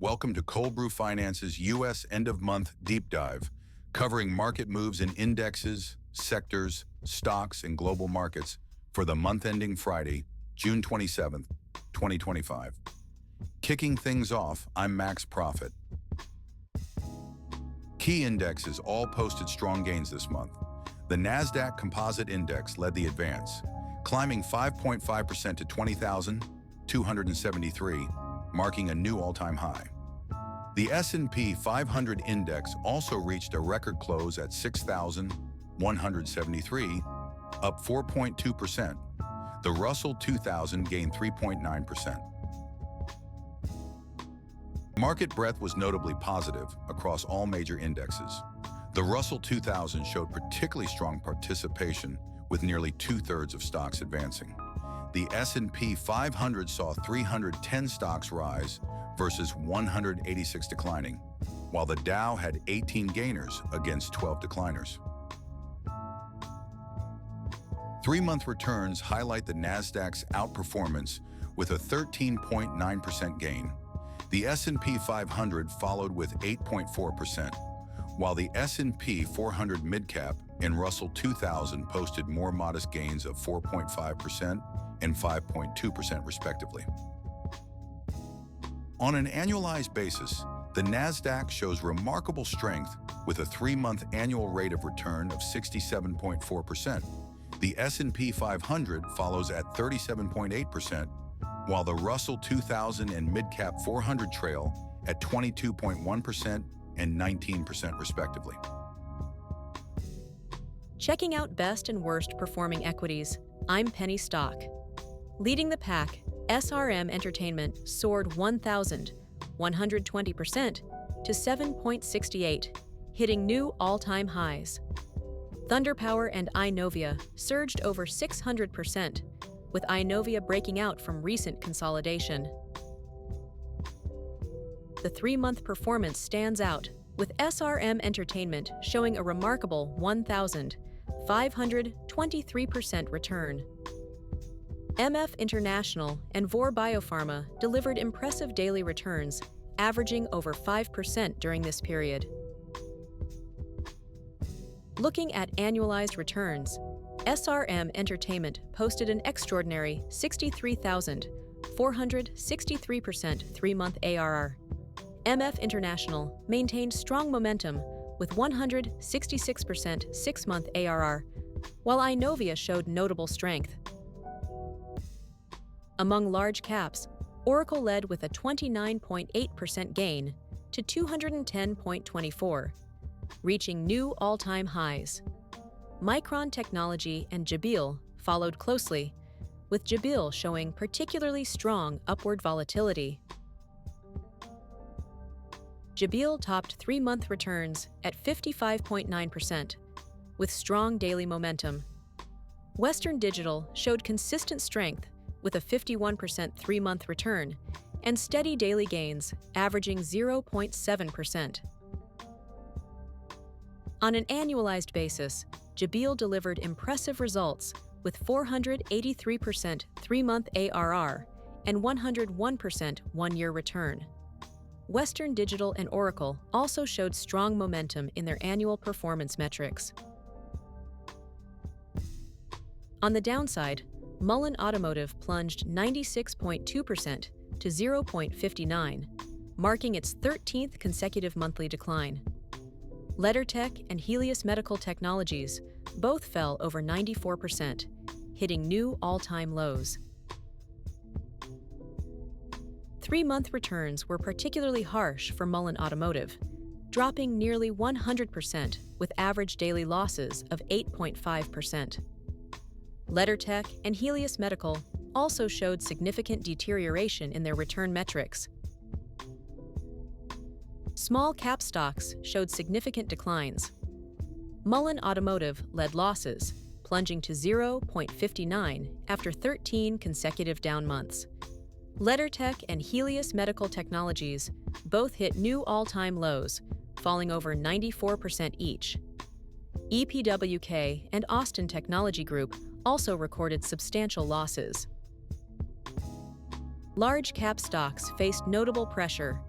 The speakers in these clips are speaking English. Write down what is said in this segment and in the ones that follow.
Welcome to Cold Brew Finance's U.S. End-of-Month Deep Dive, covering market moves in indexes, sectors, stocks, and global markets for the month ending Friday, June 27th, 2025. Kicking things off, I'm Max Profit. Key indexes all posted strong gains this month. The Nasdaq Composite Index led the advance, climbing 5.5% to 20,273, marking a new all-time high. The S&P 500 Index also reached a record close at 6,173, up 4.2%. The Russell 2000 gained 3.9%. Market breadth was notably positive across all major indexes. The Russell 2000 showed particularly strong participation, with nearly two-thirds of stocks advancing. The S&P 500 saw 310 stocks rise versus 186 declining, while the Dow had 18 gainers against 12 decliners. Three-month returns highlight the Nasdaq's outperformance with a 13.9% gain. The S&P 500 followed with 8.4%, while the S&P 400 Midcap and Russell 2000 posted more modest gains of 4.5% and 5.2% respectively. On an annualized basis, the Nasdaq shows remarkable strength with a three-month annual rate of return of 67.4%. The S&P 500 follows at 37.8%, while the Russell 2000 and Midcap 400 trail at 22.1% and 19% respectively. Checking out best and worst performing equities, I'm Penny Stock. Leading the pack, SRM Entertainment soared 1,120% to 7.68, hitting new all-time highs. Thunder Power and Eyenovia surged over 600%, with Eyenovia breaking out from recent consolidation. The three-month performance stands out, with SRM Entertainment showing a remarkable 1,523% return. MF International and Vor Biopharma delivered impressive daily returns, averaging over 5% during this period. Looking at annualized returns, SRM Entertainment posted an extraordinary 63,463% three-month ARR. MF International maintained strong momentum with 166% six-month ARR, while Eyenovia showed notable strength. Among large caps, Oracle led with a 29.8% gain to 210.24, reaching new all-time highs. Micron Technology and Jabil followed closely, with Jabil showing particularly strong upward volatility. Jabil topped three-month returns at 55.9%, with strong daily momentum. Western Digital showed consistent strength with a 51% three-month return and steady daily gains averaging 0.7%. On an annualized basis, Jabil delivered impressive results with 483% three-month ARR and 101% one-year return. Western Digital and Oracle also showed strong momentum in their annual performance metrics. On the downside, Mullen Automotive plunged 96.2% to 0.59, marking its 13th consecutive monthly decline. LeddarTech and Helios Medical Technologies both fell over 94%, hitting new all-time lows. Three-month returns were particularly harsh for Mullen Automotive, dropping nearly 100% with average daily losses of 8.5%. LeddarTech and Helios Medical also showed significant deterioration in their return metrics. Small cap stocks showed significant declines. Mullen Automotive led losses, plunging to 0.59 after 13 consecutive down months. LeddarTech and Helios Medical Technologies both hit new all-time lows, falling over 94% each. EPWK and Austin Technology Group also recorded substantial losses. Large cap stocks faced notable pressure.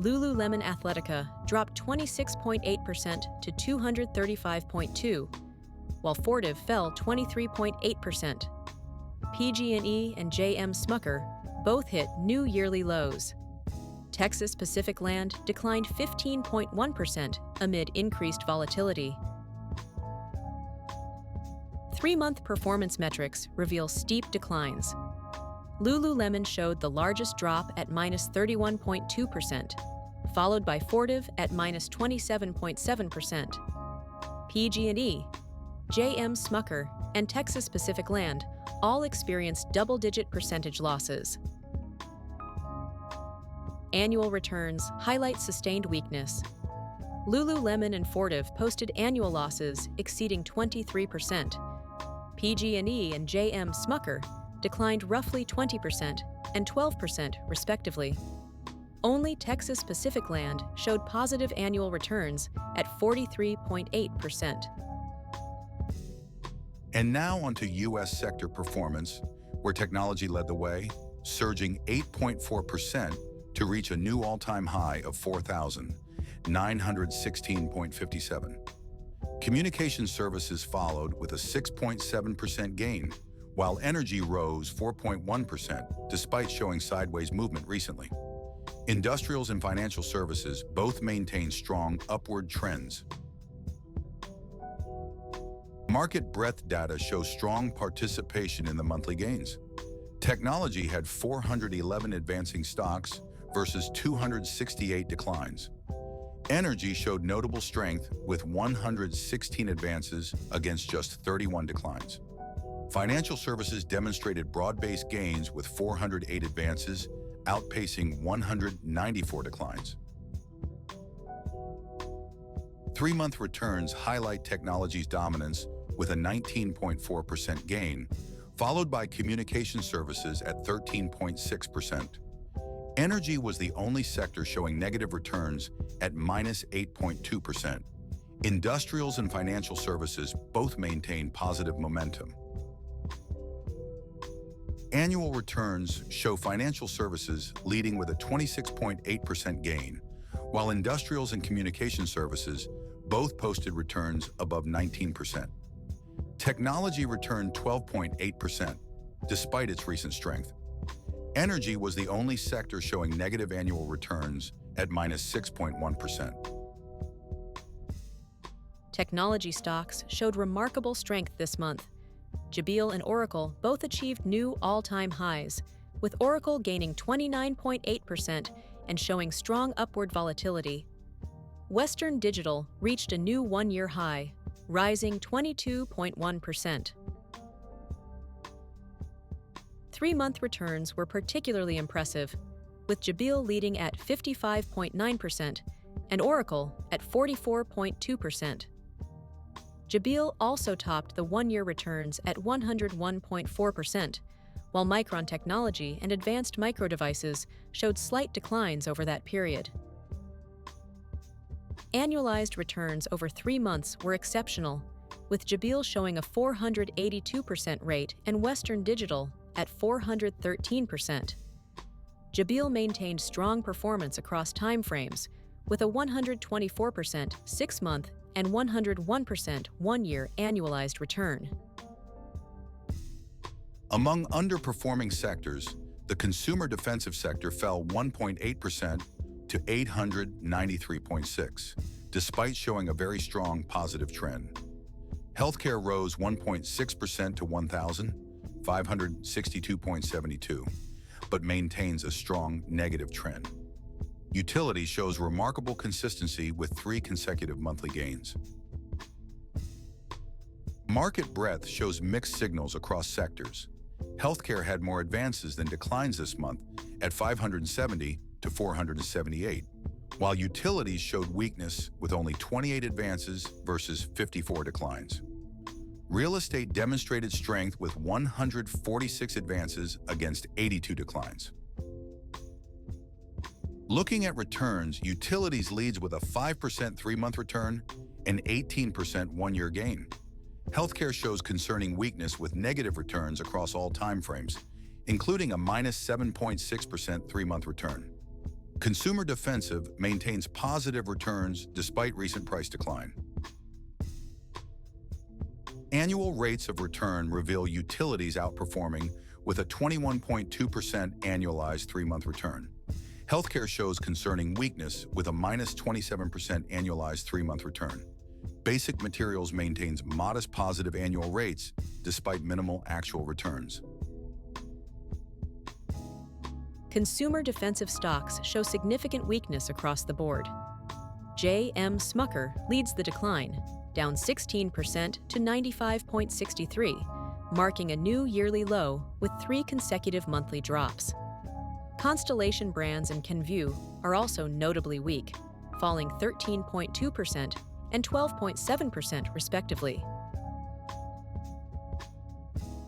Lululemon Athletica dropped 26.8% to 235.2, while Fortive fell 23.8%. PG&E and JM Smucker both hit new yearly lows. Texas Pacific Land declined 15.1% amid increased volatility. Three-month performance metrics reveal steep declines. Lululemon showed the largest drop at -31.2%, followed by Fortive at -27.7%. PG&E, JM Smucker, and Texas Pacific Land all experienced double-digit percentage losses. Annual returns highlight sustained weakness. Lululemon and Fortive posted annual losses exceeding 23%. PG&E and JM Smucker declined roughly 20% and 12%, respectively. Only Texas Pacific Land showed positive annual returns at 43.8%. And now onto U.S. sector performance, where technology led the way, surging 8.4% to reach a new all-time high of 4,916.57. Communication services followed with a 6.7% gain, while energy rose 4.1% despite showing sideways movement recently. Industrials and financial services both maintained strong upward trends. Market breadth data shows strong participation in the monthly gains. Technology had 411 advancing stocks versus 268 declines. Energy showed notable strength with 116 advances against just 31 declines. Financial services demonstrated broad-based gains with 408 advances, outpacing 194 declines. Three-month returns highlight technology's dominance with a 19.4% gain, followed by communication services at 13.6%. Energy was the only sector showing negative returns at -8.2%. Industrials and financial services both maintained positive momentum. Annual returns show financial services leading with a 26.8% gain, while industrials and communication services both posted returns above 19%. Technology returned 12.8%, despite its recent strength. Energy was the only sector showing negative annual returns at -6.1%. Technology stocks showed remarkable strength this month. Jabil and Oracle both achieved new all-time highs, with Oracle gaining 29.8% and showing strong upward volatility. Western Digital reached a new one-year high, rising 22.1%. Three-month returns were particularly impressive, with Jabil leading at 55.9% and Oracle at 44.2%. Jabil also topped the one-year returns at 101.4%, while Micron Technology and Advanced Micro Devices showed slight declines over that period. Annualized returns over 3 months were exceptional, with Jabil showing a 482% rate and Western Digital at 413%. Jabil maintained strong performance across timeframes, with a 124% 6-month and 101% one-year annualized return. Among underperforming sectors, the consumer defensive sector fell 1.8% to 893.6, despite showing a very strong positive trend. Healthcare rose 1.6% to 1,562.72, but maintains a strong negative trend. Utility shows remarkable consistency with 3 consecutive monthly gains. Market breadth shows mixed signals across sectors. Healthcare had more advances than declines this month at 570 to 478, while utilities showed weakness with only 28 advances versus 54 declines. Real estate demonstrated strength with 146 advances against 82 declines. Looking at returns, utilities leads with a 5% 3-month return and 18% one-year gain. Healthcare shows concerning weakness with negative returns across all timeframes, including a -7.6% 3-month return. Consumer Defensive maintains positive returns despite recent price decline. Annual rates of return reveal utilities outperforming with a 21.2% annualized 3-month return. Healthcare shows concerning weakness with a minus 27% annualized 3-month return. Basic Materials maintains modest positive annual rates despite minimal actual returns. Consumer defensive stocks show significant weakness across the board. J.M. Smucker leads the decline, down 16% to 95.63, marking a new yearly low with 3 consecutive monthly drops. Constellation Brands and Kenvue are also notably weak, falling 13.2% and 12.7% respectively.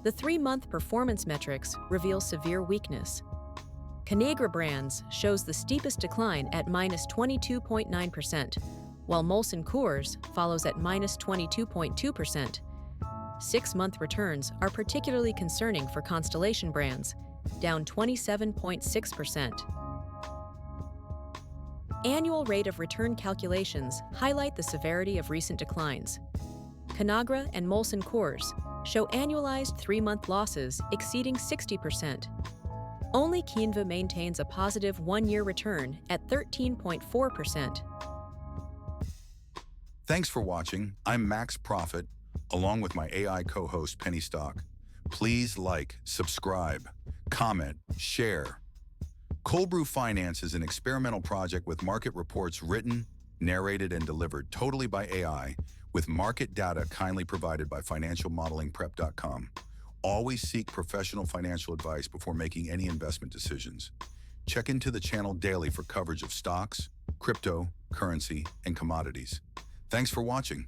The 3-month performance metrics reveal severe weakness. Conagra Brands shows the steepest decline at minus 22.9%, while Molson Coors follows at minus 22.2%. 6-month returns are particularly concerning for Constellation Brands, down 27.6%. Annual rate of return calculations highlight the severity of recent declines. Conagra and Molson Coors show annualized 3-month losses exceeding 60%. Only Kinva maintains a positive 1-year return at 13.4%. Thanks for watching. I'm Max Profit, along with my AI co-host Penny Stock. Please like, subscribe, comment, share. Cold Brew Finance is an experimental project with market reports written, narrated, and delivered totally by AI, with market data kindly provided by financialmodelingprep.com. Always seek professional financial advice before making any investment decisions. Check into the channel daily for coverage of stocks, crypto, currency, and commodities. Thanks for watching.